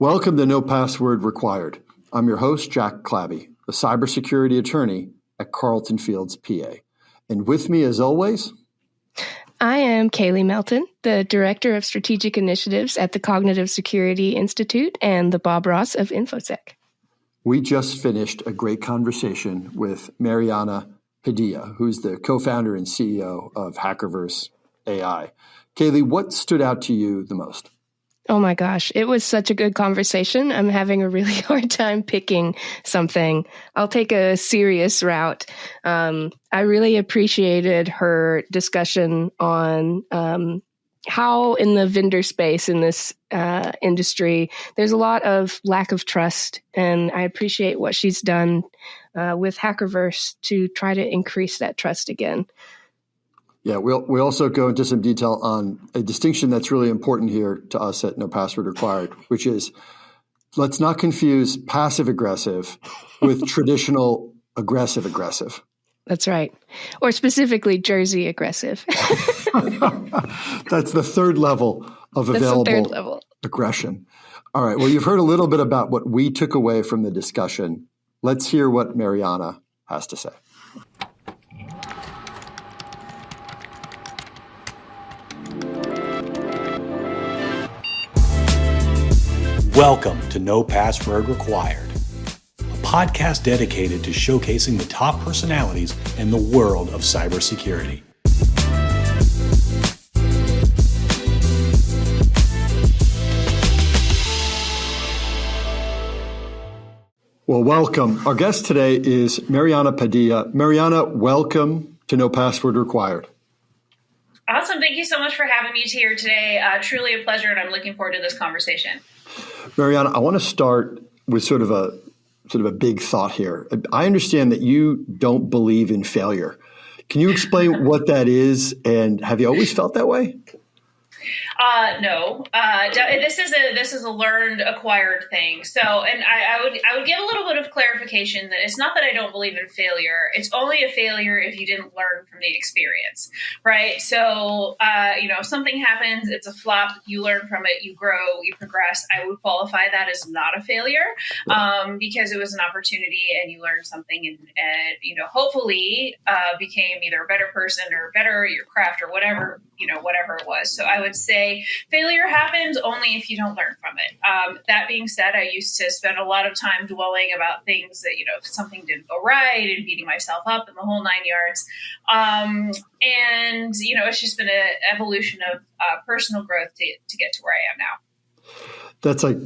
Welcome to No Password Required. I'm your host, Jack Clabby, a cybersecurity attorney at Carlton Fields, PA. And with me, as always, I am Kaylee Melton, the Director of Strategic Initiatives at the Cognitive Security Institute and the Bob Ross of InfoSec. We just finished a great conversation with Mariana Padilla, who's the co-founder and CEO of Hackerverse AI. Kaylee, what stood out to you the most? Oh my gosh, it was such a good conversation. I'm having a really hard time picking something. I'll take a serious route. I really appreciated her discussion on how in the vendor space in this industry, there's a lot of lack of trust. And I appreciate what she's done with Hackerverse to try to increase that trust again. Yeah, we also go into some detail on a distinction that's really important here to us at No Password Required, which is let's not confuse passive-aggressive with traditional aggressive-aggressive. That's right. Or specifically Jersey aggressive. That's the third level of available aggression. All right. Well, you've heard a little bit about what we took away from the discussion. Let's hear what Mariana has to say. Welcome to No Password Required, a podcast dedicated to showcasing the top personalities in the world of cybersecurity. Well, welcome. Our guest today is Mariana Padilla. Mariana, welcome to No Password Required. Awesome. Thank you so much for having me here today. Truly a pleasure, and I'm looking forward to this conversation. Mariana, I want to start with sort of a big thought here. I understand that you don't believe in failure. Can you explain what that is, and have you always felt that way? No. This is a learned, acquired thing. So, and I would give a little bit of clarification that it's not that I don't believe in failure. It's only a failure if you didn't learn from the experience, right? So, if something happens, it's a flop. You learn from it. You grow. You progress. I would qualify that as not a failure, because it was an opportunity and you learned something, and hopefully became either a better person or better at your craft or whatever it was. So I would say failure happens only if you don't learn from it. That being said, I used to spend a lot of time dwelling about things that, if something didn't go right and beating myself up in the whole 9 yards. It's just been an evolution of personal growth to get to where I am now. That's like,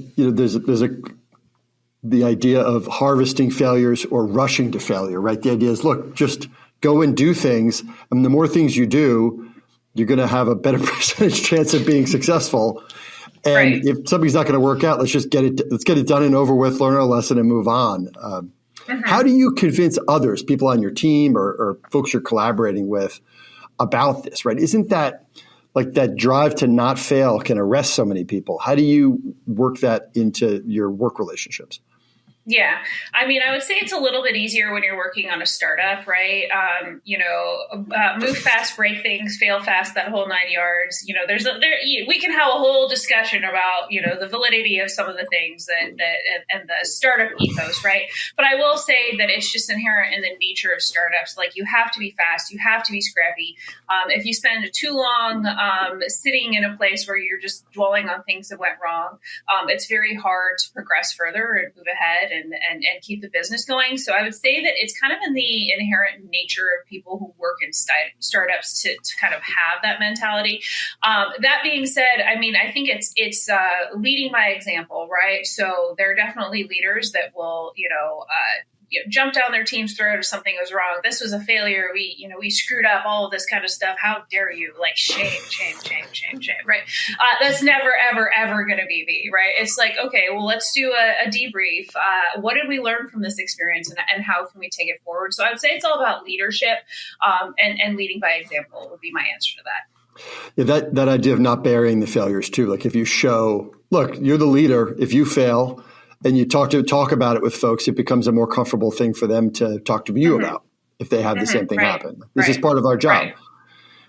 the idea of harvesting failures or rushing to failure, right? The idea is, look, just go and do things. And the more things you do, you're going to have a better percentage chance of being successful. And right. If something's not going to work out, let's get it done and over with, learn our lesson and move on. How do you convince others, people on your team or folks you're collaborating with about this, right? Isn't that like that drive to not fail can arrest so many people? How do you work that into your work relationships? Yeah. I mean, I would say it's a little bit easier when you're working on a startup, right? Move fast, break things, fail fast, that whole 9 yards. We can have a whole discussion about, the validity of some of the things and the startup ethos, right? But I will say that it's just inherent in the nature of startups. Like, you have to be fast, you have to be scrappy. If you spend too long sitting in a place where you're just dwelling on things that went wrong, it's very hard to progress further and move ahead and keep the business going. So I would say that it's kind of in the inherent nature of people who work in startups to kind of have that mentality. That being said, I mean, I think it's leading by example, right? So there are definitely leaders that will, jump down their team's throat if something goes wrong. This was a failure. We screwed up, all of this kind of stuff. How dare you? Like, shame, right? That's never, ever, ever going to be me, right? It's like, okay, well, let's do a debrief. What did we learn from this experience and how can we take it forward? So I would say it's all about leadership and leading by example would be my answer to that. Yeah, that idea of not burying the failures too. Like, if you show, look, you're the leader. If you fail, and you talk about it with folks, it becomes a more comfortable thing for them to talk to you about if they have the same thing happen. This is part of our job.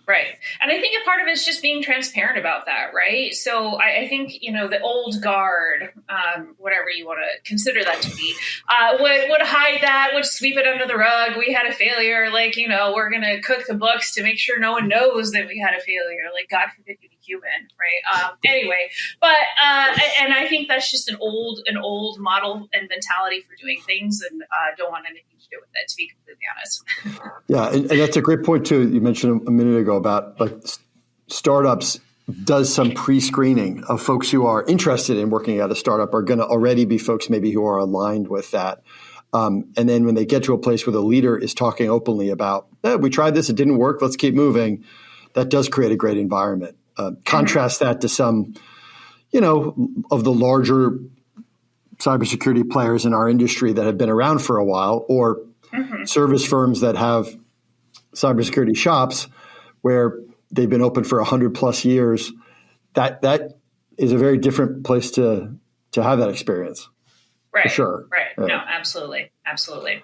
Right. And I think a part of it is just being transparent about that, right? So I think, the old guard, whatever you want to consider that to be, would hide that, would sweep it under the rug. We had a failure. Like, we're going to cook the books to make sure no one knows that we had a failure. Like, God forbid you be human, right? Anyway, but, and I think that's just an old model and mentality for doing things, and don't want anything to do with it, to be completely honest. Yeah, and that's a great point too. You mentioned a minute ago about like startups does some pre-screening of folks who are interested in working at a startup are going to already be folks maybe who are aligned with that. And then when they get to a place where the leader is talking openly about, we tried this, it didn't work, let's keep moving, that does create a great environment. Contrast that to some, of the larger cybersecurity players in our industry that have been around for a while, or service firms that have cybersecurity shops where they've been open for 100+ years. That is a very different place to have that experience. Right. For sure. Right. Yeah. No, absolutely. Absolutely.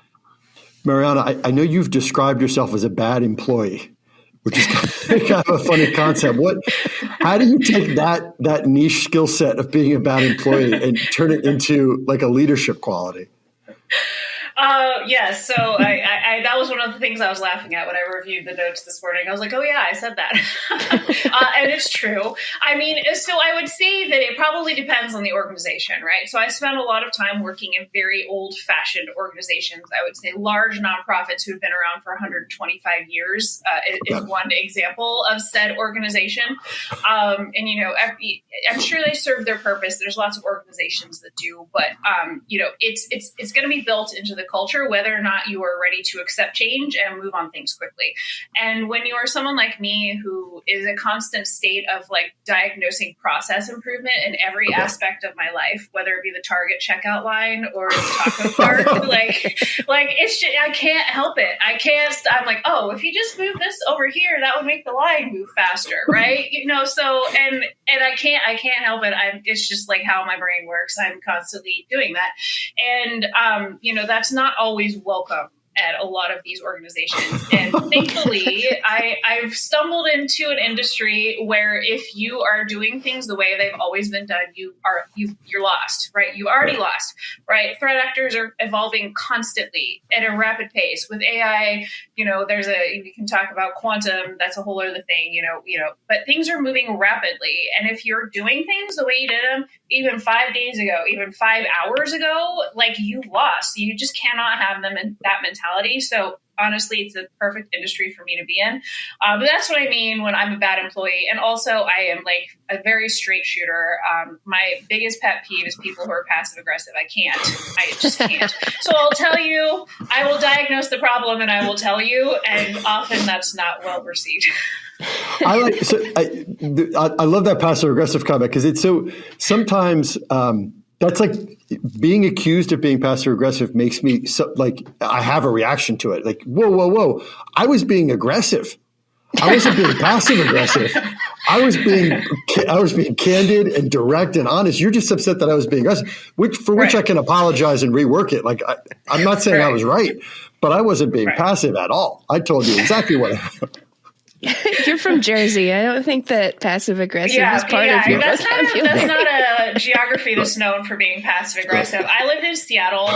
Mariana, I know you've described yourself as a bad employee, which is kind of a funny concept. How do you take that niche skill set of being a bad employee and turn it into like a leadership quality? Yes. So I that was one of the things I was laughing at when I reviewed the notes this morning. I was like, oh yeah, I said that. And it's true. I mean, so I would say that it probably depends on the organization, right? So I spent a lot of time working in very old fashioned organizations. I would say large nonprofits who've been around for 125 years is one example of said organization. And, I'm sure they serve their purpose. There's lots of organizations that do, but, it's going to be built into the culture, whether or not you are ready to accept change and move on things quickly. And when you are someone like me who is a constant state of like diagnosing process improvement in every aspect of my life, whether it be the Target checkout line or the taco cart, like it's just, I can't help it. I'm like, oh, if you just move this over here, that would make the line move faster, right? So and I can't help it. It's just like how my brain works. I'm constantly doing that, and that's not always welcome at a lot of these organizations. And thankfully, I've stumbled into an industry where if you are doing things the way they've always been done, you're lost, right? You already lost, right? Threat actors are evolving constantly at a rapid pace. With AI, we can talk about quantum, that's a whole other thing, but things are moving rapidly. And if you're doing things the way you did them, even 5 days ago, even 5 hours ago, like you've lost. You just cannot have them in that mentality. So honestly, it's the perfect industry for me to be in. But that's what I mean when I'm a bad employee. And also I am like a very straight shooter. My biggest pet peeve is people who are passive aggressive. I just can't. So I'll tell you, I will diagnose the problem and I will tell you. And often that's not well received. I love that passive aggressive comment because it's so sometimes that's like being accused of being passive aggressive makes me like I have a reaction to it. Like, whoa. I was being aggressive. I wasn't being passive aggressive. I was being candid and direct and honest. You're just upset that I was being aggressive, which I can apologize and rework it. Like I'm not saying I was right, but I wasn't being passive at all. I told you exactly what happened. You're from Jersey. I don't think that passive aggressive is part of your vocabulary. That's not a geography that's known for being passive aggressive. I lived in Seattle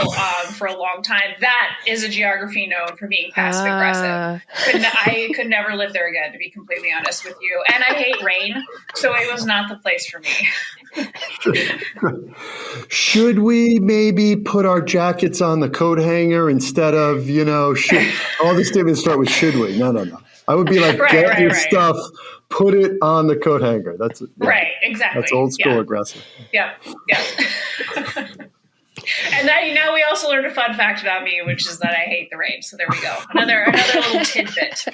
for a long time. That is a geography known for being passive aggressive. I could never live there again, to be completely honest with you. And I hate rain, so it was not the place for me. Should we maybe put our jackets on the coat hanger instead of, all the statements start with should we? No. I would be like, get your stuff, put it on the coat hanger. That's right, exactly. That's old school aggressive. Yeah. And now we also learned a fun fact about me, which is that I hate the rain. So there we go. Another little tidbit.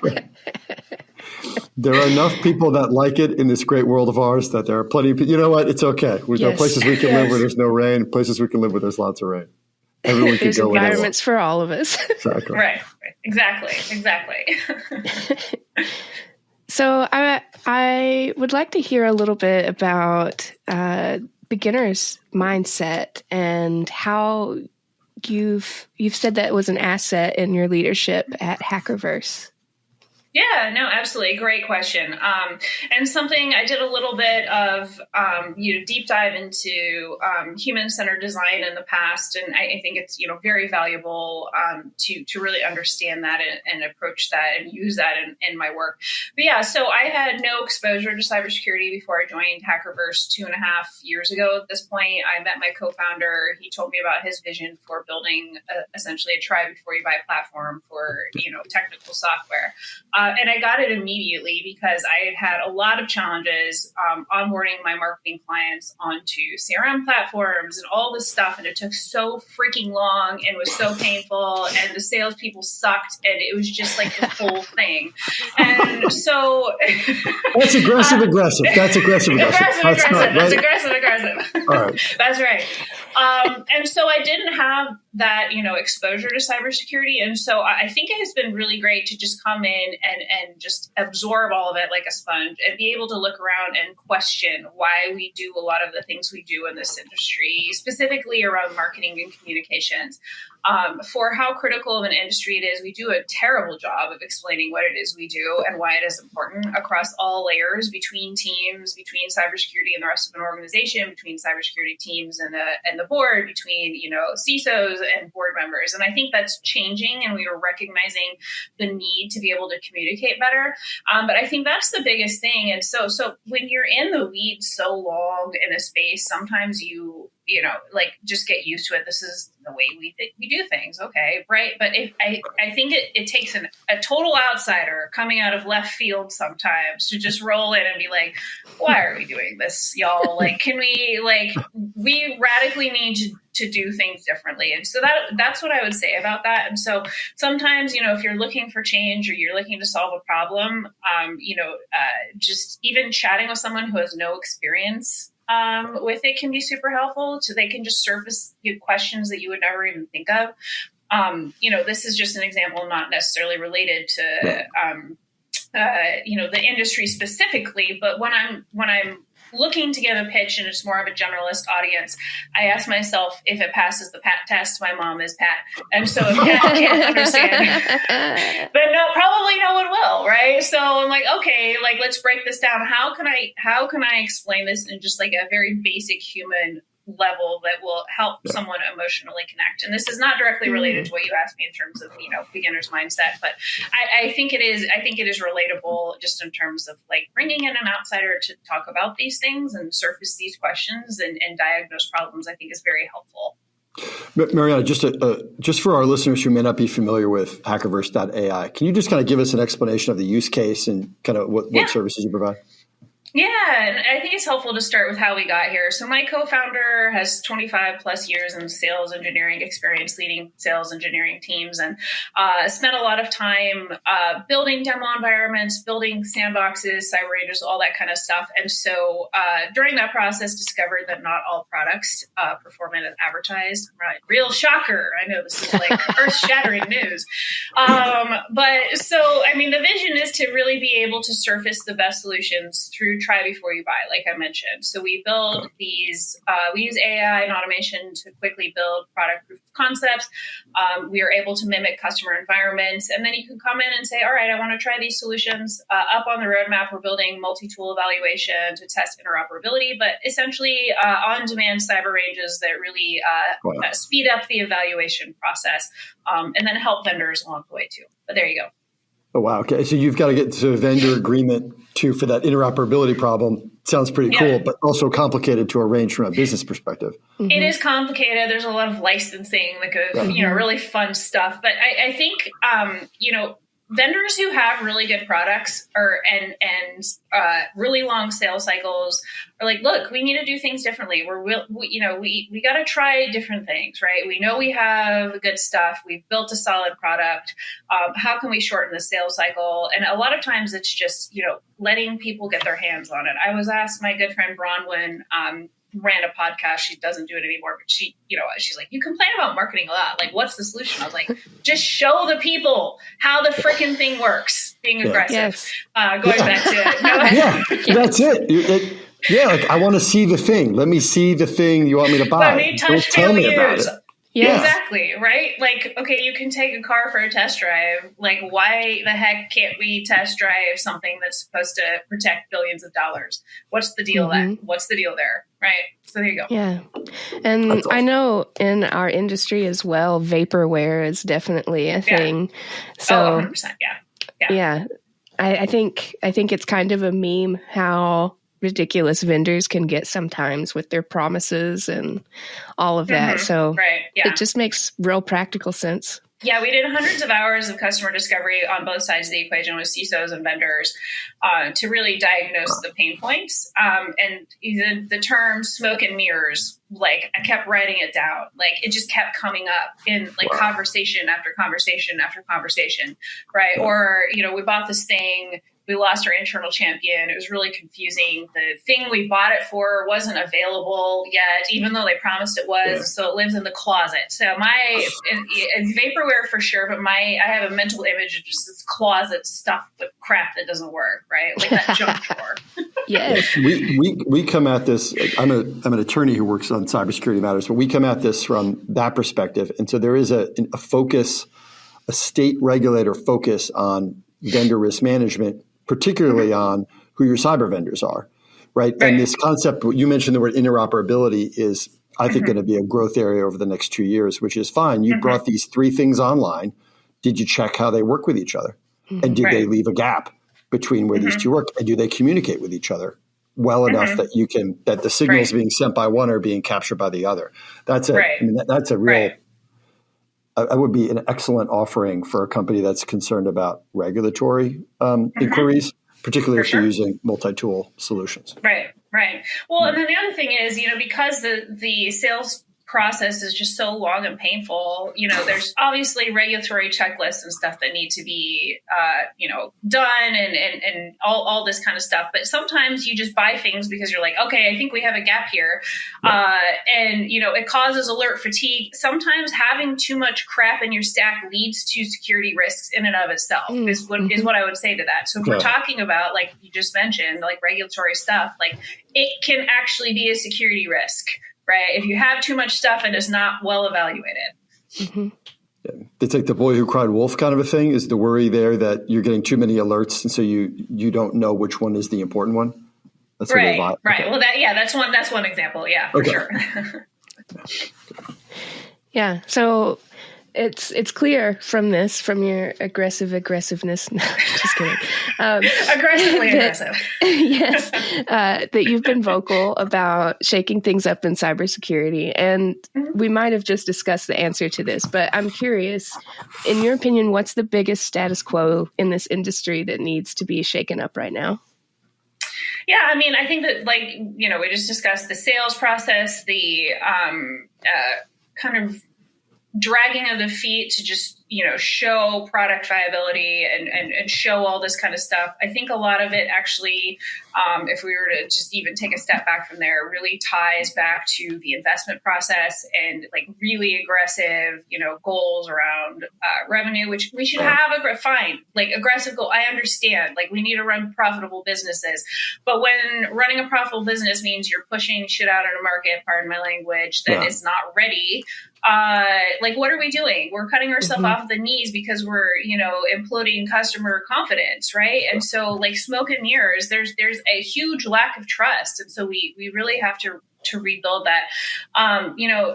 There are enough people that like it in this great world of ours that there are plenty of people. You know what? It's okay. There are places we can live where there's no rain, places we can live where there's lots of rain. Everyone can There's go environments for all of us. Exactly. Right. Exactly. So I would like to hear a little bit about beginner's mindset and how you've said that was an asset in your leadership at Hackerverse. Yeah, no, absolutely. Great question. And something I did a little bit of, deep dive into human-centered design in the past. And I think it's, very valuable to really understand that and approach that and use that in my work. But yeah, so I had no exposure to cybersecurity before I joined Hackerverse 2.5 years ago. At this point, I met my co-founder. He told me about his vision for building essentially a try before you buy platform for, technical software. And I got it immediately because I had a lot of challenges onboarding my marketing clients onto CRM platforms and all this stuff. And it took so freaking long and was so painful. And the salespeople sucked. And it was just like the whole thing. And so... That's aggressive. That's aggressive. That's aggressive. All right. That's right. And so I didn't have that, exposure to cybersecurity. And so I think it has been really great to just come in and just absorb all of it like a sponge and be able to look around and question why we do a lot of the things we do in this industry, specifically around marketing and communications. For how critical of an industry it is, we do a terrible job of explaining what it is we do and why it is important across all layers between teams, between cybersecurity and the rest of an organization, between cybersecurity teams and the board, between CISOs and board members. And I think that's changing, and we are recognizing the need to be able to communicate better. But I think that's the biggest thing. And so when you're in the weeds so long in a space, sometimes you just get used to it. This is the way we do things. Okay. Right. But I think it takes a total outsider coming out of left field sometimes to just roll in and be like, why are we doing this, y'all? We radically need to do things differently. And so that's what I would say about that. And so sometimes, if you're looking for change or you're looking to solve a problem, just even chatting with someone who has no experience with it can be super helpful. So they can just surface questions that you would never even think of. This is just an example, not necessarily related to, the industry specifically, but when I'm looking to give a pitch and it's more of a generalist audience, I ask myself if it passes the PAT test. My mom is Pat. And so if Pat can't understand, then probably no one will, right? So I'm like, okay, let's break this down. How can I explain this in just like a very basic human level that will help someone emotionally connect? And this is not directly related to what you asked me in terms of, beginner's mindset, but I think it is relatable just in terms of bringing in an outsider to talk about these things and surface these questions and diagnose problems. I think is very helpful. Mariana, just for our listeners who may not be familiar with Hackerverse.ai, can you just kind of give us an explanation of the use case and kind of what services you provide? Yeah, and I think it's helpful to start with how we got here. So my co-founder has 25 plus years in sales engineering experience, leading sales engineering teams, and spent a lot of time building demo environments, building sandboxes, cyber ranges, all that kind of stuff. And so during that process, discovered that not all products perform as advertised. Right, real shocker. I know this is earth-shattering news. But so, the vision is to really be able to surface the best solutions through try before you buy, like I mentioned. So we build these, we use AI and automation to quickly build product proof of concepts. We are able to mimic customer environments. And then you can come in and say, all right, I want to try these solutions. Up on the roadmap, we're building multi-tool evaluation to test interoperability, but essentially on-demand cyber ranges that really speed up the evaluation process and then help vendors along the way too. But there you go. Oh, wow. Okay. So you've got to get to a vendor agreement too for that interoperability problem. Sounds pretty cool, but also complicated to arrange from a business perspective. Mm-hmm. It is complicated. There's a lot of licensing that goes, really fun stuff. But I think, vendors who have really good products and really long sales cycles are like, look, we need to do things differently. We got to try different things, right? We know we have good stuff. We've built a solid product. How can we shorten the sales cycle? And a lot of times it's just, letting people get their hands on it. I was asked, my good friend Bronwyn, ran a podcast. She doesn't do it anymore, but she's like, you complain about marketing a lot. What's the solution? I was like, just show the people how the freaking thing works. Being aggressive. Yes. Going back to it. That's it. I want to see the thing. Let me see the thing you want me to buy. Let me touch, feel, use. Yeah. Exactly, right? Like, okay, you can take a car for a test drive. Like, why the heck can't we test drive something that's supposed to protect billions of dollars? What's the deal then? What's the deal there, right? So there you go. Yeah. And That's awesome. I know in our industry as well, vaporware is definitely a thing. So 100%, yeah. I think it's kind of a meme how ridiculous vendors can get sometimes with their promises and all of that. So it just makes real practical sense. Yeah, we did hundreds of hours of customer discovery on both sides of the equation with CISOs and vendors to really diagnose the pain points. And even the term smoke and mirrors, like I kept writing it down. Like it just kept coming up in like conversation after conversation after conversation, right? Or, we bought this thing. We lost our internal champion. It was really confusing. The thing we bought it for wasn't available yet, even though they promised it was. Yeah. So it lives in the closet. So it's vaporware for sure, but I have a mental image of just this closet stuff with crap that doesn't work, right? Like that junk drawer. Yes. We come at this. I'm an attorney who works on cybersecurity matters, but we come at this from that perspective. And so there is a focus, a state regulator focus on vendor risk management, particularly on who your cyber vendors are, right? And this concept, you mentioned the word interoperability is, I think, going to be a growth area over the next 2 years, which is fine. You brought these 3 things online. Did you check how they work with each other? And did they leave a gap between where these two work? And do they communicate with each other well enough that that the signals being sent by one are being captured by the other? That's that's a real, it would be an excellent offering for a company that's concerned about regulatory inquiries, particularly if you're using multi-tool solutions. Right. Well, and then the other thing is, because the sales process is just so long and painful, there's obviously regulatory checklists and stuff that need to be, done and all this kind of stuff. But sometimes you just buy things because you're like, okay, I think we have a gap here. And, it causes alert fatigue. Sometimes having too much crap in your stack leads to security risks in and of itself is what I would say to that. So if we're talking about, like you just mentioned, like regulatory stuff, like it can actually be a security risk. Right. If you have too much stuff and it's not well evaluated. It's like the boy who cried wolf kind of a thing. Is the worry there that you're getting too many alerts and so you don't know which one is the important one? That's right. Okay. Well, that's one example. Yeah, for sure. Yeah. So it's clear from your aggressiveness. No, just kidding. Aggressively aggressive. Yes. That you've been vocal about shaking things up in cybersecurity. And we might have just discussed the answer to this, but I'm curious, in your opinion, what's the biggest status quo in this industry that needs to be shaken up right now? Yeah, I think that, we just discussed the sales process, the kind of dragging of the feet to just, show product viability and show all this kind of stuff. I think a lot of it actually, if we were to just even take a step back from there, really ties back to the investment process and like really aggressive, goals around revenue, which we should have aggressive goal. I understand, like we need to run profitable businesses, but when running a profitable business means you're pushing shit out in a market, pardon my language, that is not ready. What are we doing? We're cutting ourselves off the knees because we're, imploding customer confidence, right? And so like smoke and mirrors, there's a huge lack of trust. And so we really have to rebuild that.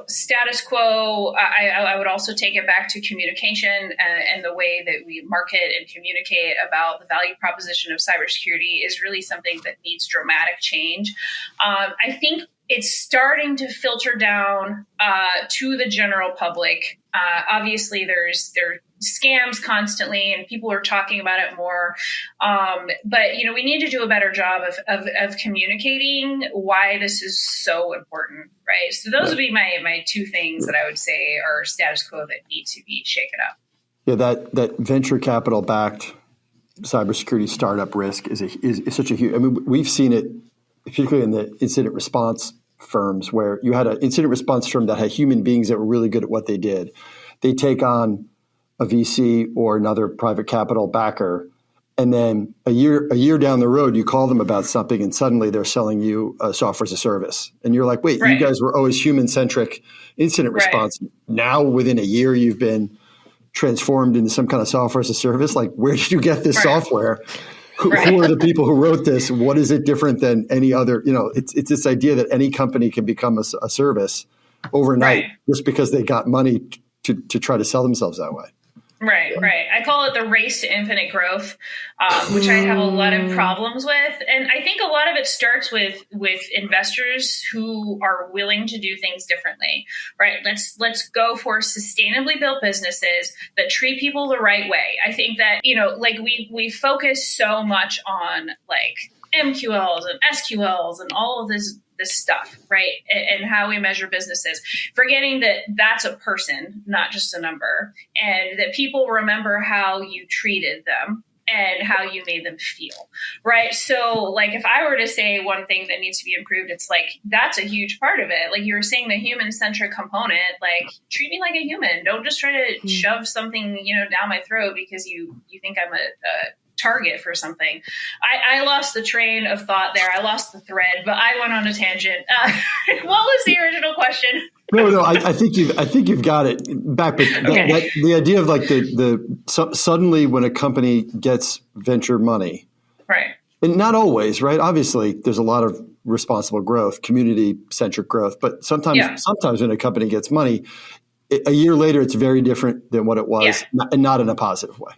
Status quo, I would also take it back to communication and the way that we market and communicate about the value proposition of cybersecurity is really something that needs dramatic change. I think it's starting to filter down to the general public. Obviously, there are scams constantly, and people are talking about it more. But we need to do a better job of communicating why this is so important, right? So those would be my 2 things that I would say are status quo that need to be shaken up. Yeah, that venture capital backed cybersecurity startup risk is such a huge. We've seen it, particularly in the incident response firms, where you had an incident response firm that had human beings that were really good at what they did. They take on a VC or another private capital backer, And then a year down the road, you call them about something and suddenly they're selling you software as a service. And you're like, wait, you guys were always human-centric incident response. Now within a year, you've been transformed into some kind of software as a service. Like, where did you get this software? Who are the people who wrote this? What is it different than any other? It's this idea that any company can become a service overnight just because they got money to try to sell themselves that way. Right. I call it the race to infinite growth, which I have a lot of problems with. And I think a lot of it starts with investors who are willing to do things differently, right? Let's go for sustainably built businesses that treat people the right way. I think that, we focus so much on like MQLs and SQLs and all of this stuff, right? And how we measure businesses, forgetting that that's a person, not just a number, and that people remember how you treated them and how you made them feel, right? So like, if I were to say one thing that needs to be improved, it's like, that's a huge part of it. Like you were saying, the human-centric component, like treat me like a human. Don't just try to shove something, down my throat because you think I'm a target for something. I lost the train of thought there. I lost the thread, but I went on a tangent. What was the original question? No. I think you've got it back. But the idea of like suddenly when a company gets venture money, right? And not always, right? Obviously, there's a lot of responsible growth, community-centric growth, but sometimes when a company gets money, a year later, it's very different than what it was, and not in a positive way.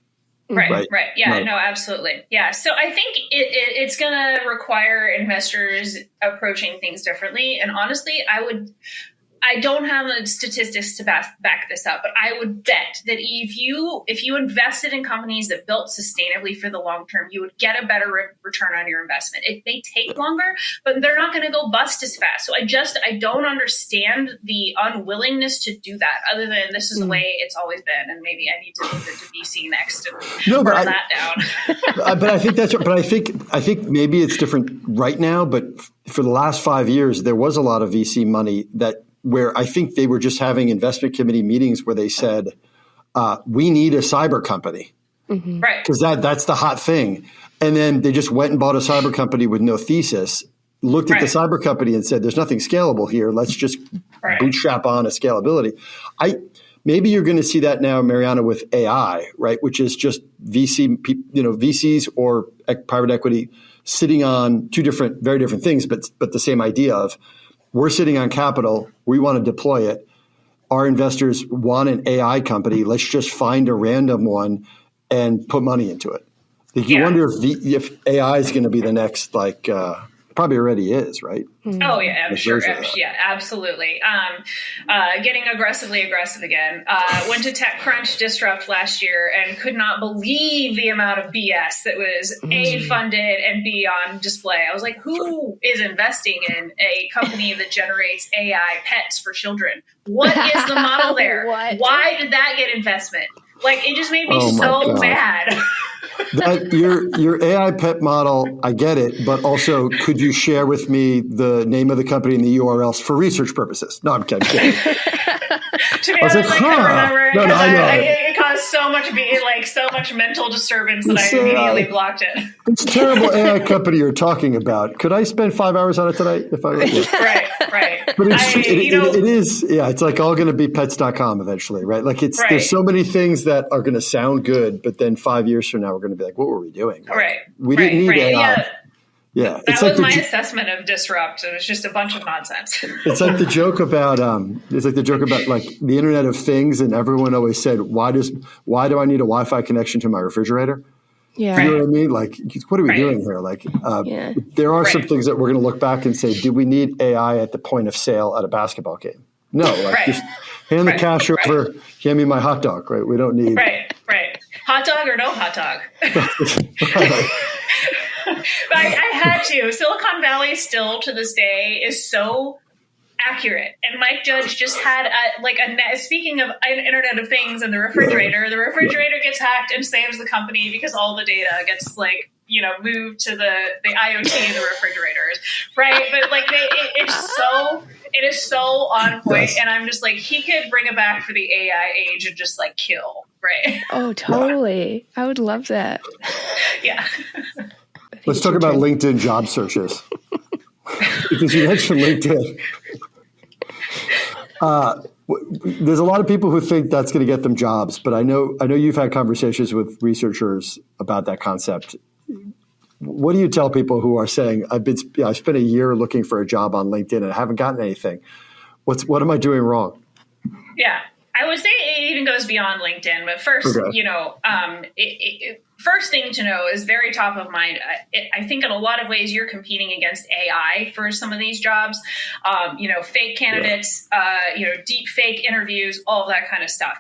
Right. Yeah, no, absolutely. Yeah. So I think it's going to require investors approaching things differently. And honestly, I don't have the statistics to back this up, but I would bet that if you invested in companies that built sustainably for the long term, you would get a better return on your investment. It may take longer, but they're not going to go bust as fast. So I don't understand the unwillingness to do that, other than this is the way it's always been, and maybe I need to move it to VC next and burn that down. But I think that's. But I think maybe it's different right now. But for the last 5 years, there was a lot of VC money where I think they were just having investment committee meetings where they said, we need a cyber company. Mm-hmm. Right. Because that's the hot thing. And then they just went and bought a cyber company with no thesis, looked at the cyber company and said, there's nothing scalable here. Let's just bootstrap on a scalability. Maybe you're going to see that now, Mariana, with AI, right? Which is just VCs or private equity sitting on very different things, but the same idea of, we're sitting on capital. We want to deploy it. Our investors want an AI company. Let's just find a random one and put money into it. You wonder if AI is going to be the next, probably already is, right? Oh, yeah, I'm sure. Yeah, absolutely. Getting aggressive again. Went to TechCrunch Disrupt last year and could not believe the amount of BS that was A, funded, and B, on display. I was like, who is investing in a company that generates AI pets for children? What is the model there? Why did that get investment? Like, it just made me so mad. Your AI pet model, I get it, but also could you share with me the name of the company and the URLs for research purposes? No, I'm kidding. To be honest, I couldn't remember because it caused so much mental disturbance that I immediately blocked it. It's a terrible AI company you're talking about. Could I spend 5 hours on it tonight? Right. But it is, it's like all going to be pets.com eventually, right? Like there's so many things that are going to sound good, but then 5 years from now, we're going to be like, what were we doing? Like, we didn't need AI. Yeah, that was my assessment of Disrupt. It was just a bunch of nonsense. It's like the joke about like the Internet of Things, and everyone always said, why do I need a Wi-Fi connection to my refrigerator? Yeah, you know what I mean? Like, what are we doing here? Like, there are some things that we're going to look back and say, do we need AI at the point of sale at a basketball game? No, just hand the cash over, hand me my hot dog. Right? We don't need hot dog or no hot dog. But I had to. Silicon Valley still to this day is so accurate. And Mike Judge just had speaking of Internet of Things and the refrigerator gets hacked and saves the company because all the data gets moved to the IoT in the refrigerators, right? But It is so on point. Yes. And I'm just like, he could bring it back for the AI age and just like kill, right? Oh, totally. I would love that. Yeah. Let's talk about LinkedIn job searches. Because you mentioned LinkedIn. There's a lot of people who think that's going to get them jobs, but I know you've had conversations with researchers about that concept. What do you tell people who are saying, I've spent a year looking for a job on LinkedIn and I haven't gotten anything? What am I doing wrong? Yeah, I would say it even goes beyond LinkedIn. But first, first thing to know is very top of mind. I think in a lot of ways you're competing against AI for some of these jobs. Fake candidates, deep fake interviews, all of that kind of stuff.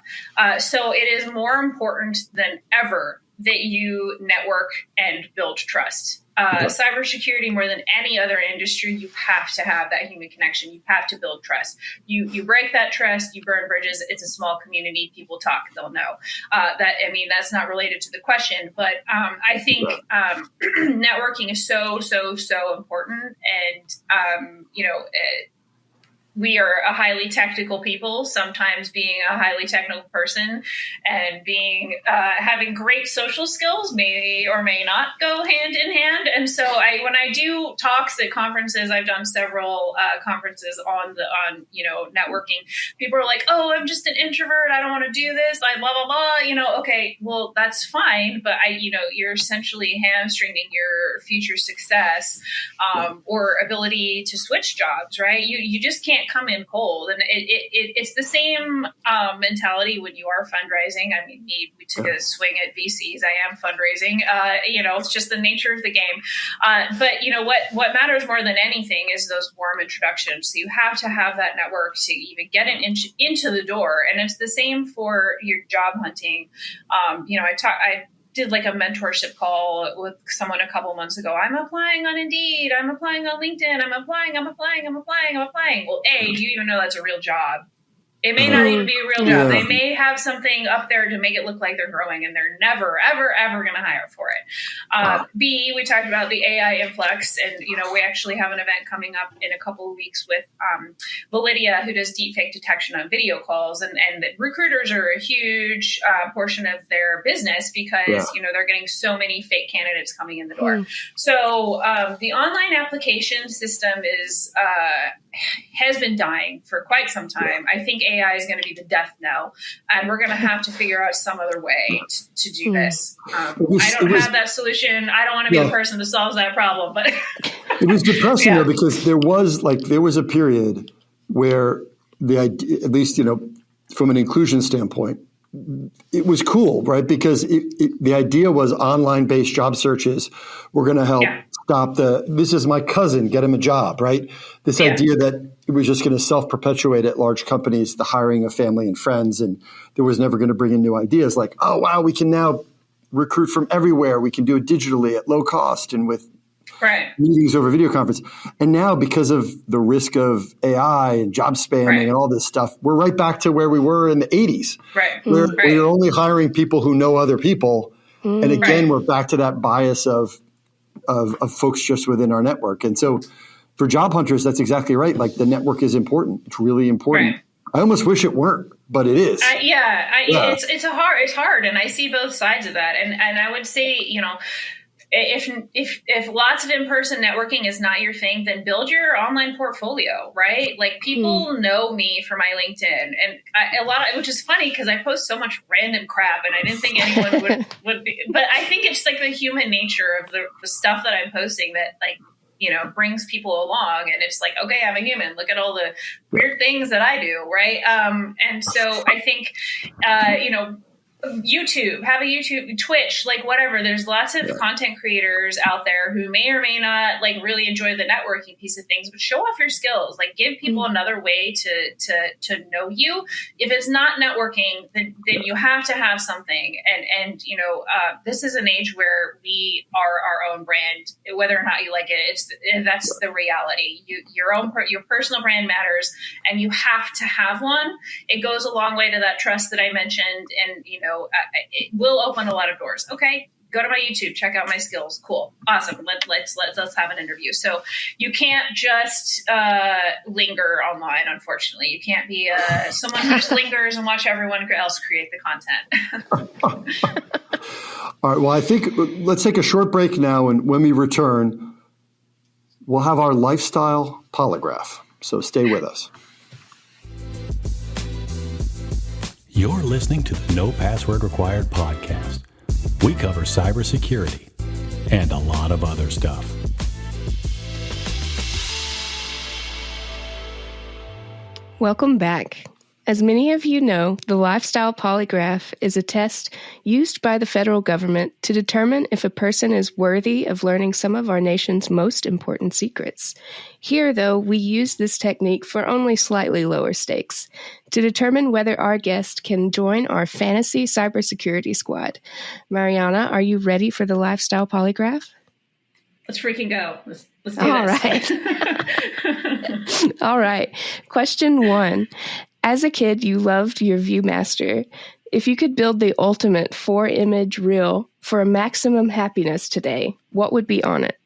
So it is more important than ever that you network and build trust. Cybersecurity, more than any other industry, you have to have that human connection. You have to build trust. You break that trust, you burn bridges. It's a small community. People talk, they'll know. That's not related to the question, but I think networking is so important. And, we are a highly technical people, sometimes being a highly technical person and being having great social skills may or may not go hand in hand. And so when I do talks at conferences, I've done several conferences on networking. People are like, oh, I'm just an introvert. I don't want to do this. I blah, blah, blah. Okay, well, that's fine. But you're essentially hamstringing your future success or ability to switch jobs, right? You just can't come in cold. And it's the same mentality when you are fundraising. I mean, we took a swing at VCs. I am fundraising. It's just the nature of the game. But what matters more than anything is those warm introductions. So you have to have that network to even get into the door. And it's the same for your job hunting. I did like a mentorship call with someone a couple months ago. I'm applying on Indeed. I'm applying on LinkedIn. I'm applying. Well, A, do you even know that's a real job? It may not even be a real job. They may have something up there to make it look like they're growing, and they're never, ever, ever going to hire for it. B, we talked about the AI influx, and we actually have an event coming up in a couple of weeks with Validia, who does deepfake detection on video calls, and recruiters are a huge portion of their business because they're getting so many fake candidates coming in the door. So the online application system has been dying for quite some time. I think AI is going to be the death knell, and we're going to have to figure out some other way to do this. I don't have that solution. I don't want to be the person that solves that problem, but it was depressing though, because there was a period where the idea, at least, from an inclusion standpoint, it was cool, right? Because the idea was online-based job searches were going to help stop this is my cousin, get him a job, right? This idea that it was just going to self-perpetuate at large companies, the hiring of family and friends, and there was never going to bring in new ideas like, oh, wow, we can now recruit from everywhere. We can do it digitally at low cost and with meetings over video conference. And now, because of the risk of AI and job spamming and all this stuff, we're right back to where we were in the 80s, where you're only hiring people who know other people. And again, we're back to that bias of folks just within our network. And so for job hunters, that's exactly right. Like, the network is important. It's really important. I almost wish it weren't, but it is. It's hard. And I see both sides of that. And I would say, if lots of in-person networking is not your thing, then build your online portfolio, right? Like, people know me for my LinkedIn, and which is funny because I post so much random crap, and I didn't think anyone would be, but I think it's like the human nature of the stuff that I'm posting that brings people along, and it's like, okay, I'm a human. Look at all the weird things that I do, right? And so I think, YouTube, have a YouTube, Twitch, like whatever. There's lots of content creators out there who may or may not like really enjoy the networking piece of things, but show off your skills. Like, give people another way to know you. If it's not networking, then you have to have something. And this is an age where we are our own brand, whether or not you like it. That's the reality. Your personal brand matters, and you have to have one. It goes a long way to that trust that I mentioned, and it will open a lot of doors. Okay, Go to my YouTube, check out my skills. Cool. Awesome. Let's have an interview. So you can't just linger online, unfortunately. You can't be someone who just lingers and watch everyone else create the content. All right. Well, I think let's take a short break now, and when we return, we'll have our lifestyle polygraph. So stay with us. You're listening to the No Password Required podcast. We cover cybersecurity and a lot of other stuff. Welcome back. As many of you know, the Lifestyle Polygraph is a test used by the federal government to determine if a person is worthy of learning some of our nation's most important secrets. Here, though, we use this technique for only slightly lower stakes to determine whether our guest can join our fantasy cybersecurity squad. Mariana, are you ready for the Lifestyle Polygraph? Let's freaking go. Let's do All this. Right. All right. Question 1. As a kid, you loved your Viewmaster. If you could build the ultimate 4-image reel for a maximum happiness today, what would be on it?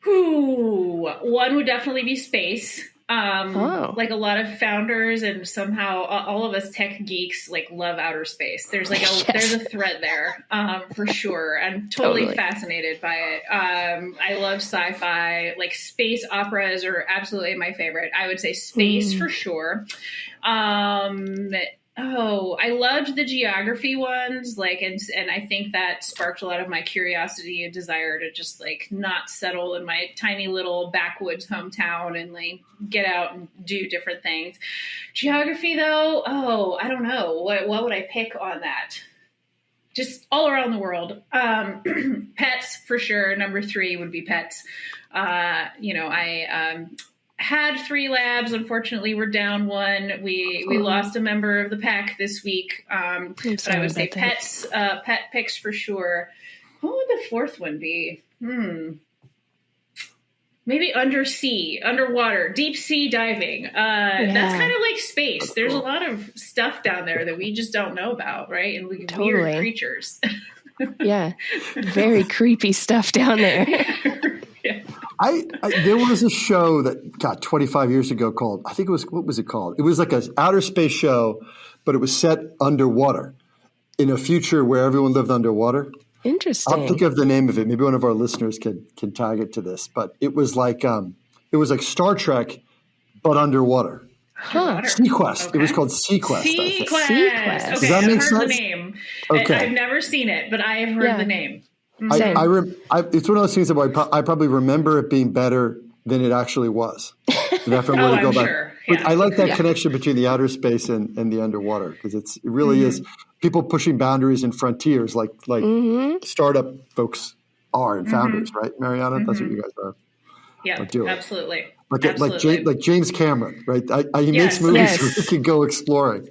One would definitely be space. Like a lot of founders and somehow all of us tech geeks love outer space. There's there's a thread there for sure. I'm totally fascinated by it. I love sci-fi. Space operas are absolutely my favorite. I would say space for sure. I loved the geography ones, and I think that sparked a lot of my curiosity and desire to just not settle in my tiny little backwoods hometown and get out and do different things. Geography though, I don't know. What would I pick on that? Just all around the world. Pets for sure. Number 3 would be pets. I had 3 labs. Unfortunately, we're down 1. We lost a member of the pack this week. But I would say pets, pet picks for sure. What would the 4th one be? Maybe underwater, deep sea diving. That's kind of like space. There's a lot of stuff down there that we just don't know about, right? And weird creatures. Yeah, very creepy stuff down there. Yeah. There was a show that 25 years ago called, I think it was, what was it called? It was like an outer space show, but it was set underwater in a future where everyone lived underwater. Interesting. I'll think of the name of it. Maybe one of our listeners can tag it to this, but it was like Star Trek, but underwater. Sequest. Okay. It was called Sequest. Sequest. Okay, Does that make sense? I've heard the name. Okay. I've never seen it, but I have heard the name. It's one of those things that I probably remember it being better than it actually was. And after I'm go back. Sure. Yeah. I like that connection between the outer space and the underwater because it really is people pushing boundaries and frontiers like startup folks are and founders, right, Mariana? That's what you guys are. Yeah, absolutely. Like James Cameron, right? He makes movies where he can go exploring.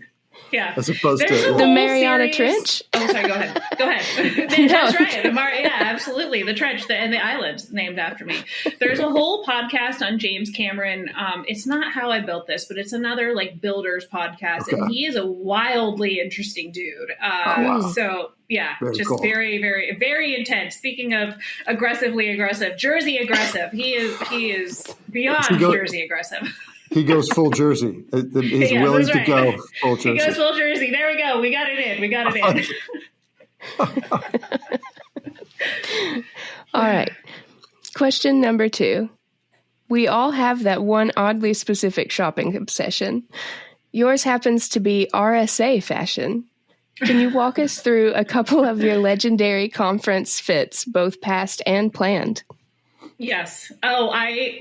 Yeah. As opposed to the Mariana Trench. Oh, sorry. Go ahead. That's right. Yeah, absolutely. The trench and the island named after me. There's a whole podcast on James Cameron. It's not How I Built This, but it's another builders podcast. Okay. And he is a wildly interesting dude. So yeah, very just cool. Very, very, very intense. Speaking of aggressively aggressive, Jersey aggressive. He is beyond Jersey aggressive. He goes full Jersey. He's willing to go full Jersey. He goes full Jersey. There we go. We got it in. All right. Question number 2. We all have that one oddly specific shopping obsession. Yours happens to be RSA fashion. Can you walk us through a couple of your legendary conference fits, both past and planned? Yes. Oh,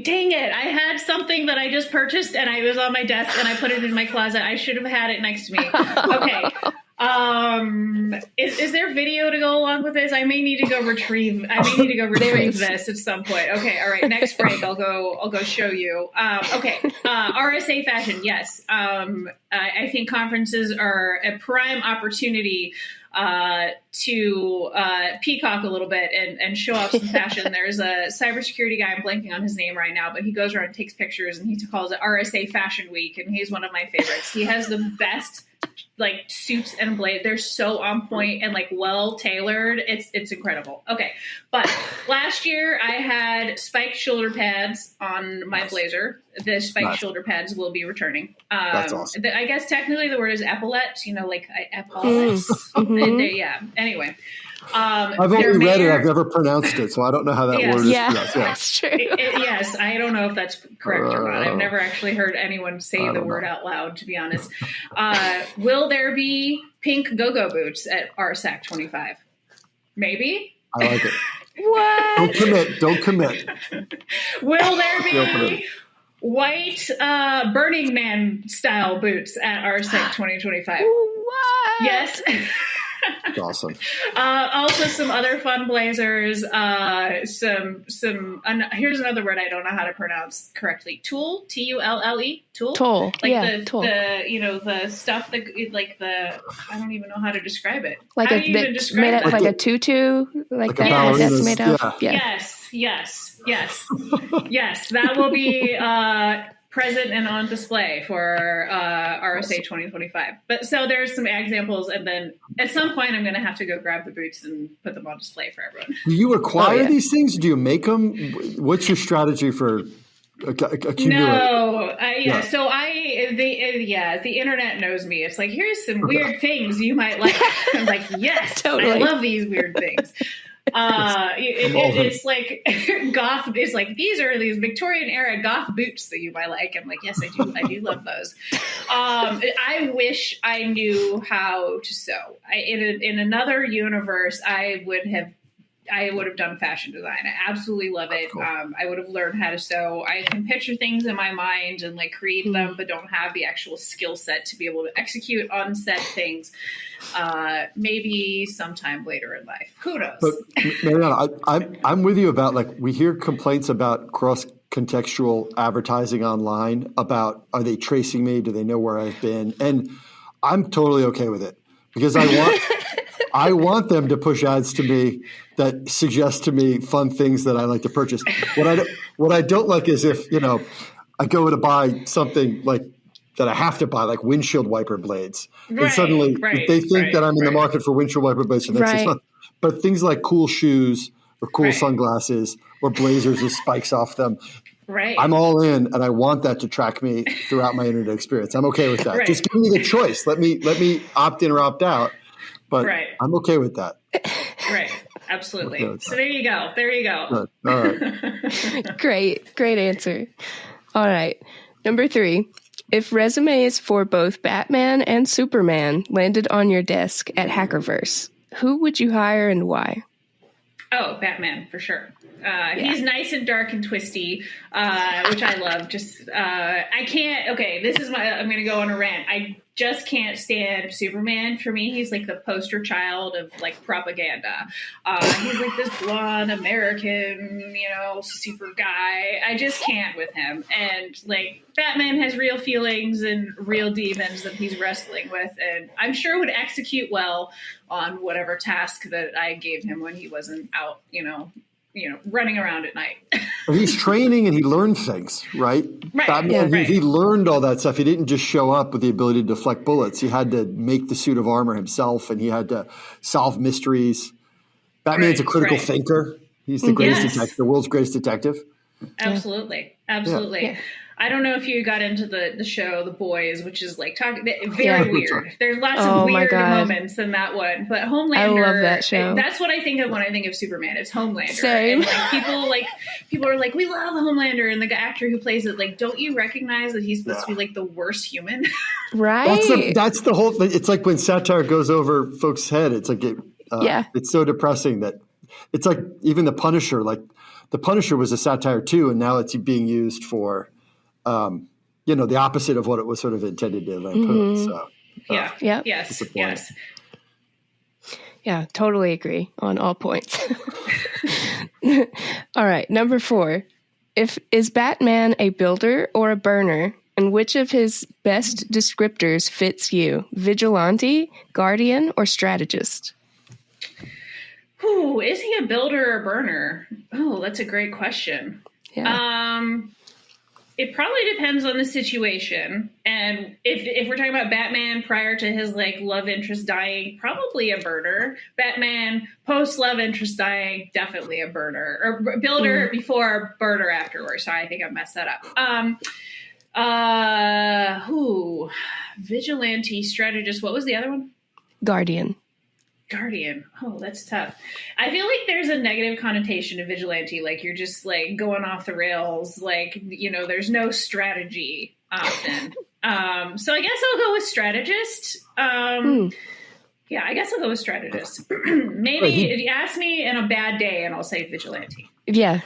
dang it. I had something that I just purchased and I was on my desk and I put it in my closet. I should have had it next to me. Okay. Is there video to go along with this? I may need to go retrieve this at some point. Okay. All right. Next break. I'll go show you. Okay. RSA fashion. Yes. I think conferences are a prime opportunity to peacock a little bit and show off some fashion. There's a cybersecurity guy, I'm blanking on his name right now, but he goes around and takes pictures and he calls it RSA Fashion Week, and he's one of my favorites. He has the best like suits and blade. They're so on point and like well tailored. It's incredible. Okay. But last year I had spiked shoulder pads on my blazer. The spiked shoulder pads will be returning. That's awesome. I guess technically the word is epaulets, like epaulets. Yeah. Anyway. I've only read it. I've never pronounced it, so I don't know how that word is. Yeah, that's true. Yes, I don't know if that's correct or not. I've never actually heard anyone say the word out loud, to be honest. Will there be pink go-go boots at RSAC 25? Maybe. I like it. What? Don't commit. Will there be white Burning Man style boots at RSAC 2025? What? Yes. That's awesome. Also, some other fun blazers. Here's another word I don't know how to pronounce correctly. Tulle, Tulle, tulle. Tulle. Like tulle. the stuff that I don't even know how to describe it. Like made up like a tutu, like that. That's made up. Yeah. Yes. Yes. That will be present and on display for RSA 2025. But so there's some examples, and then at some point I'm going to have to go grab the boots and put them on display for everyone. Do you acquire these things? Do you make them? What's your strategy for accumulating? No, So the internet knows me. It's like, here's some weird things you might like. I'm like, yes, totally. I love these weird things. It's like goth. It's like these are these Victorian era goth boots that you might like. I'm like, yes, I do. I do love those. I wish I knew how to sew. In another universe, I would have done fashion design. I absolutely love it. Cool. I would have learned how to sew. I can picture things in my mind and like create them, but don't have the actual skill set to be able to execute on set things. Maybe sometime later in life. Who knows? But Mariana, I'm with you about like we hear complaints about cross-contextual advertising online about are they tracing me? Do they know where I've been? And I'm totally okay with it because I want them to push ads to me that suggest to me fun things that I like to purchase. What I don't like is if, I go to buy something like that I have to buy, like windshield wiper blades. And suddenly if they think that I'm in the market for windshield wiper blades for the next 6 months. But things like cool shoes or cool sunglasses or blazers with spikes off them. Right. I'm all in, and I want that to track me throughout my internet experience. I'm okay with that. Just give me the choice. Let me opt in or opt out. But I'm okay with that. Right. Absolutely. Okay so there you go. Good. All right. Great answer. All right. Number 3. If resumes for both Batman and Superman landed on your desk at Hackerverse, who would you hire and why? Oh, Batman, for sure. He's nice and dark and twisty, which I love. I can't, I'm going to go on a rant. I just can't stand Superman. For me, he's like the poster child of like propaganda. He's like this blonde American, super guy. I just can't with him. And like Batman has real feelings and real demons that he's wrestling with, and I'm sure would execute well on whatever task that I gave him when he wasn't out, running around at night. But he's training and he learned things, right? Batman, he learned all that stuff. He didn't just show up with the ability to deflect bullets. He had to make the suit of armor himself, and he had to solve mysteries. Batman's a critical thinker. He's the greatest detective, the world's greatest detective. Absolutely. Yeah. I don't know if you got into the show The Boys, which is like weird. There's lots of weird moments in that one, but Homelander. I love that show. That's what I think of when I think of Superman. It's Homelander. Same. And people are like, we love Homelander, and the actor who plays it, like, don't you recognize that he's supposed to be like the worst human? Right. That's the whole thing. It's like when satire goes over folks' head. It's like it's so depressing that it's like even the Punisher. Like the Punisher was a satire too, and now it's being used for. The opposite of what it was sort of intended to put. So, yes. Yeah, totally agree on all points. All right, number 4. Is Batman a builder or a burner? And which of his best descriptors fits you? Vigilante, guardian, or strategist? Ooh, is he a builder or burner? Oh, that's a great question. Yeah. It probably depends on the situation. And if we're talking about Batman prior to his like love interest dying, probably a burner. Batman post love interest dying, definitely a burner. Or builder before, burner afterwards. Sorry, I think I messed that up. Vigilante, strategist. What was the other one? Guardian. Oh, that's tough. I feel like there's a negative connotation to vigilante. Like you're just like going off the rails. Like, you know, there's no strategy often. So I guess I'll go with strategist. Yeah, I guess I'll go with strategist. Maybe if you ask me in a bad day and I'll say vigilante. Yeah.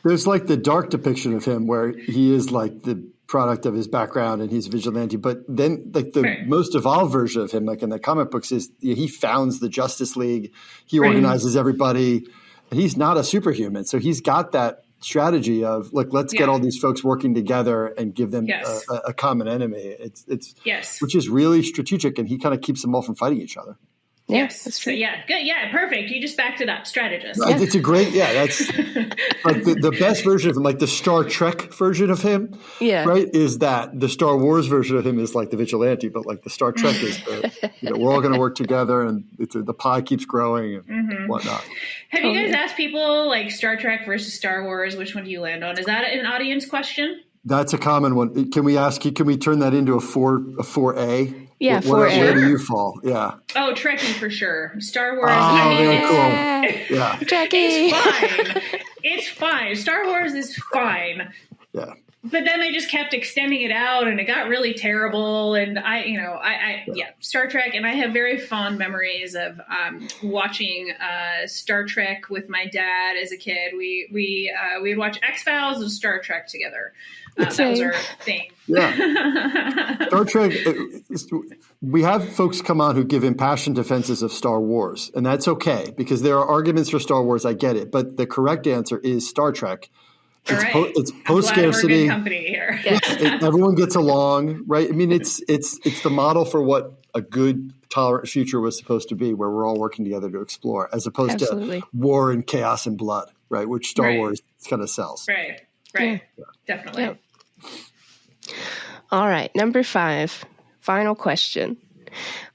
There's like the dark depiction of him where he is like the product of his background and he's vigilante. But then like the most evolved version of him, like in the comic books, is he founds the Justice League. He organizes everybody. And he's not a superhuman. So he's got that strategy of like, let's get all these folks working together and give them a common enemy. It's which is really strategic, and he kind of keeps them all from fighting each other. Yes. So yeah, good. Yeah, perfect. You just backed it up. Strategist. Right. It's a great, that's like the best version of him, like the Star Trek version of him. Yeah. Right. Is that the Star Wars version of him is like the vigilante, but like the Star Trek is the, we're all going to work together and the pie keeps growing and whatnot. Have you guys asked people like Star Trek versus Star Wars? Which one do you land on? Is that an audience question? That's a common one. Can we turn that into a 4A? Yeah, 4A. Where do you fall? Yeah. Oh, Trekkie for sure. Star Wars. Very cool. Yeah. Trekkie. It's fine. It's fine. Star Wars is fine. Yeah. But then they just kept extending it out, and it got really terrible. And Star Trek. And I have very fond memories of watching Star Trek with my dad as a kid. We would watch X-Files and Star Trek together. That was our thing. Yeah. Star Trek, we have folks come on who give impassioned defenses of Star Wars, and that's okay because there are arguments for Star Wars. I get it. But the correct answer is Star Trek. It's post-scarcity. Company here. Everyone gets along, right? I mean, it's the model for what a good, tolerant future was supposed to be, where we're all working together to explore, as opposed to war and chaos and blood, right? Which Star Wars kind of sells. Right. Yeah. Definitely. Yeah. All right, number 5, final question.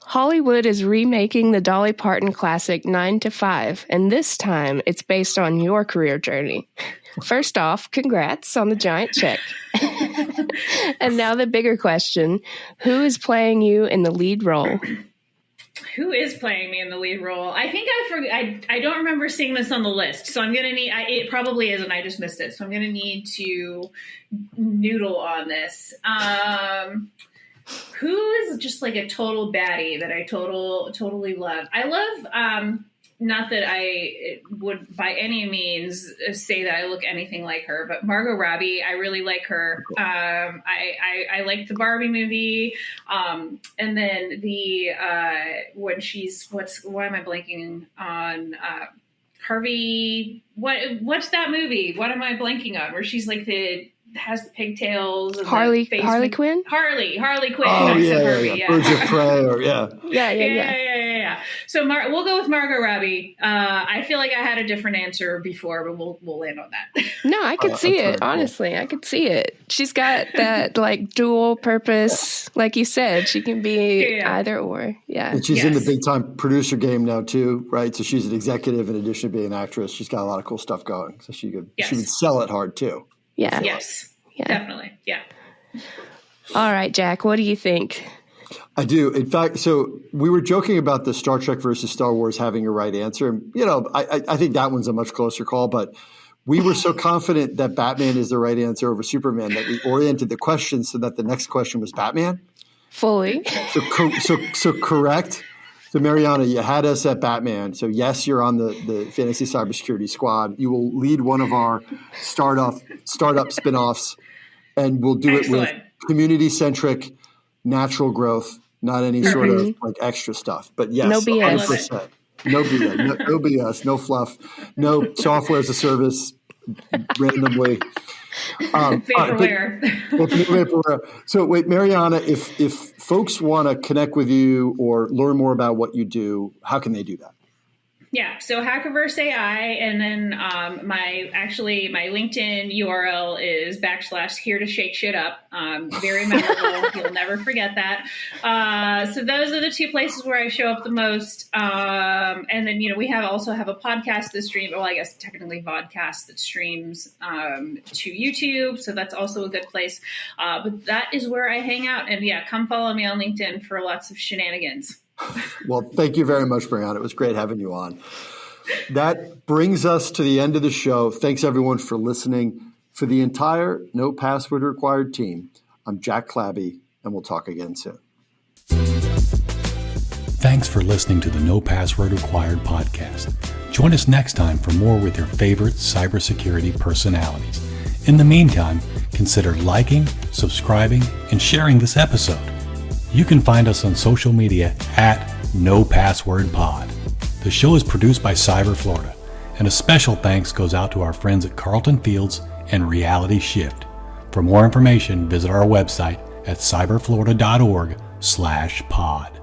Hollywood is remaking the Dolly Parton classic 9 to 5, and this time it's based on your career journey. First off, congrats on the giant check. And now the bigger question, who is playing you in the lead role? Who is playing me in the lead role? I think I don't remember seeing this on the list, so I'm gonna need. It probably is, and I just missed it. So I'm gonna need to noodle on this. Who is just like a total baddie that I totally love? I love. Not that I would by any means say that I look anything like her, but Margot Robbie, I really like her. I like the Barbie movie. And then when she's, why am I blanking on, Harvey, what's that movie? What am I blanking on? Where she's like has the pigtails and Harley Quinn? Harley Quinn. Oh, yeah. Birds of Prey, or Yeah. So we'll go with Margot Robbie. I feel like I had a different answer before, but we'll land on that. No, I could see it. Honestly, I could see it. She's got that like dual purpose, like you said. She can be either or. Yeah, and she's in the big time producer game now too, right? So she's an executive in addition to being an actress. She's got a lot of cool stuff going. So she would sell it hard too. Yeah. Yes. Yeah. Definitely. Yeah. All right, Jack. What do you think? I do. In fact, so we were joking about the Star Trek versus Star Wars having a right answer. And, I think that one's a much closer call, but we were so confident that Batman is the right answer over Superman that we oriented the question so that the next question was Batman. Fully. So correct. So Mariana, you had us at Batman. So yes, you're on the Fantasy Cybersecurity Squad. You will lead one of our startup spinoffs, and we'll do it with community-centric, natural growth, not any sort of like extra stuff. But yes, no BS. 100%. No BS. No BS. No fluff. No software as a service randomly. Vaporware. So wait, Mariana, if folks want to connect with you or learn more about what you do, how can they do that? Yeah, so Hackerverse AI, and then my LinkedIn URL is / here to shake shit up. Very memorable. You'll never forget that. So those are the two places where I show up the most. And then, we also have a podcast that streams, well, I guess technically vodcast that streams to YouTube. So that's also a good place. But that is where I hang out. And yeah, come follow me on LinkedIn for lots of shenanigans. Well, thank you very much, Mariana. It was great having you on. That brings us to the end of the show. Thanks, everyone, for listening. For the entire No Password Required team, I'm Jack Clabby, and we'll talk again soon. Thanks for listening to the No Password Required podcast. Join us next time for more with your favorite cybersecurity personalities. In the meantime, consider liking, subscribing, and sharing this episode. You can find us on social media at NoPasswordPod. The show is produced by Cyber Florida, and a special thanks goes out to our friends at Carlton Fields and Reality Shift. For more information, visit our website at cyberflorida.org/pod.